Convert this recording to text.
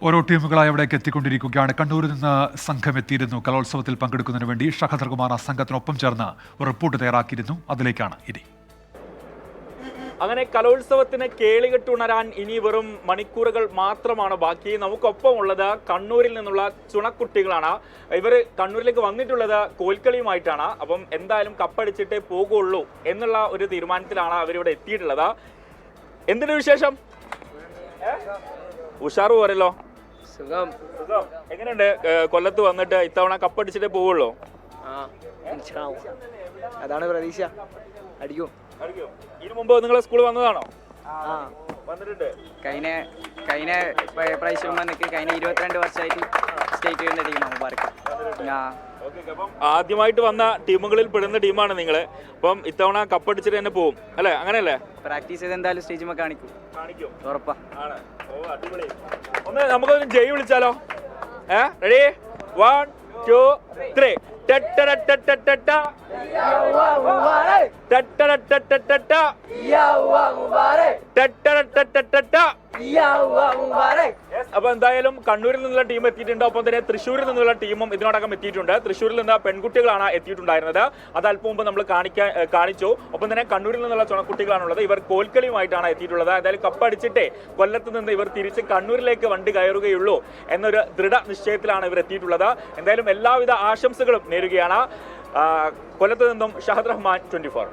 ഓരോ ടീമുകളായി അവിടേക്ക് എത്തിക്കൊണ്ടിരിക്കുകയാണ്. കണ്ണൂരിൽ നിന്ന് സംഘം എത്തിയിരുന്നു. കലോത്സവത്തിൽ പങ്കെടുക്കുന്നതിന് വേണ്ടി ഷഹദർ കുമാർ ആ സംഘത്തിനൊപ്പം ചേർന്ന് ഒരു റിപ്പോർട്ട് തയ്യാറാക്കിയിരുന്നു. അതിലേക്കാണ് ഇനി. അങ്ങനെ കലോത്സവത്തിന് കേളികെട്ടുണരാൻ ഇനി വെറും മണിക്കൂറുകൾ മാത്രമാണ് ബാക്കി. നമുക്കൊപ്പം ഉള്ളത് കണ്ണൂരിൽ നിന്നുള്ള ചുണക്കുട്ടികളാണ്. ഇവർ കണ്ണൂരിലേക്ക് വന്നിട്ടുള്ളത് കോൽക്കളിയുമായിട്ടാണ്. അപ്പം എന്തായാലും കപ്പടിച്ചിട്ടേ പോകുള്ളൂ എന്നുള്ള ഒരു തീരുമാനത്തിലാണ് അവരിവിടെ എത്തിയിട്ടുള്ളത്. എന്തിനു വിശേഷം? ഉഷാറ് പോരല്ലോ. സുഖം. എങ്ങനെയുണ്ട് കൊല്ലത്ത് വന്നിട്ട് ഇത്തവണ കപ്പടിച്ചിട്ടേ പോവുള്ളൂ? അതാണ് പ്രതീക്ഷ. അടിക്കും. ഇതിനു മുമ്പ് നിങ്ങളെ സ്കൂൾ വന്നതാണോ? വന്നിട്ടുണ്ട്. കഴിഞ്ഞ പ്രാവശ്യം വന്നിട്ട് കഴിഞ്ഞ 22 വർഷമായിട്ട് സ്റ്റേറ്റ് വരുന്ന ടീമാണ് മുബാർക്ക്. ആദ്യമായിട്ട് വന്ന ടീമുകളിൽ പെടുന്ന ടീമാണ് നിങ്ങള്. അപ്പം ഇത്തവണ കപ്പടിച്ചിട്ട് തന്നെ പോവും അല്ലെ? അങ്ങനെയല്ലേ? പ്രാക്ടീസ് ചെയ്ത് എന്തായാലും സ്റ്റേജ് കാണിക്കും. ഉറപ്പാ. ഒന്ന് നമുക്കൊന്ന് ജയ് വിളിച്ചാലോ? റെഡി? 1 2 3. അപ്പൊ എന്തായാലും കണ്ണൂരിൽ നിന്നുള്ള ടീം എത്തിയിട്ടുണ്ട്. ഒപ്പം തന്നെ തൃശ്ശൂരിൽ നിന്നുള്ള ടീമും ഇതിനോടകം എത്തിയിട്ടുണ്ട്. തൃശ്ശൂരിൽ നിന്ന് പെൺകുട്ടികളാണ് എത്തിയിട്ടുണ്ടായിരുന്നത്. അത് അല്പം മുമ്പ് നമ്മൾ കാണിച്ചു. ഒപ്പം തന്നെ കണ്ണൂരിൽ നിന്നുള്ള ചുണക്കുട്ടികളാണുള്ളത്. ഇവർ കോൽക്കളിയുമായിട്ടാണ് എത്തിയിട്ടുള്ളത്. എന്തായാലും കപ്പടിച്ചിട്ടേ കൊല്ലത്ത് നിന്ന് ഇവർ തിരിച്ച് കണ്ണൂരിലേക്ക് വണ്ടി കയറുകയുള്ളൂ എന്നൊരു ദൃഢ നിശ്ചയത്തിലാണ് ഇവർ എത്തിയിട്ടുള്ളത്. എന്തായാലും എല്ലാവിധ ആശംസകളും നേരുകയാണ്. കൊല്ലത്ത് നിന്നും ഷഹദ് റഹ്മാൻ, 24.